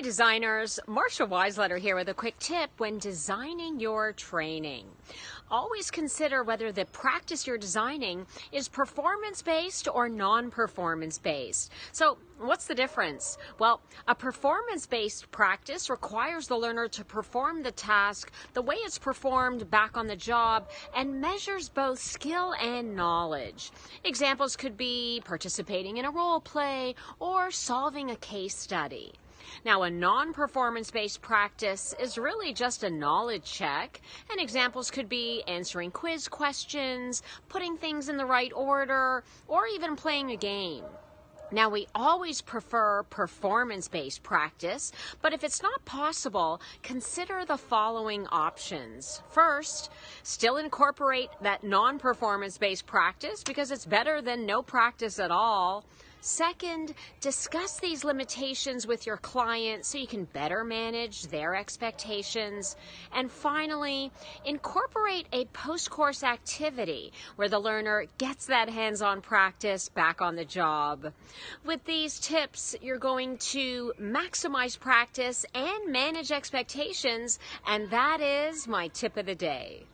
designers, Marsha here with a quick tip when designing your training. Always consider whether the practice you're designing is performance-based or non-performance-based. So what's the difference? Well, a performance-based practice requires the learner to perform the task the way it's performed back on the job and measures both skill and knowledge. Examples could be participating in a role play or solving a case study. Now, a non-performance-based practice is really just a knowledge check, and examples could be answering quiz questions, putting things in the right order, or even playing a game. Now, we always prefer performance-based practice, but if it's not possible, consider the following options. First, still incorporate that non-performance-based practice because it's better than no practice at all. Second, discuss these limitations with your client so you can better manage their expectations. And finally, incorporate a post-course activity where the learner gets that hands-on practice back on the job. With these tips, you're going to maximize practice and manage expectations, and that is my tip of the day.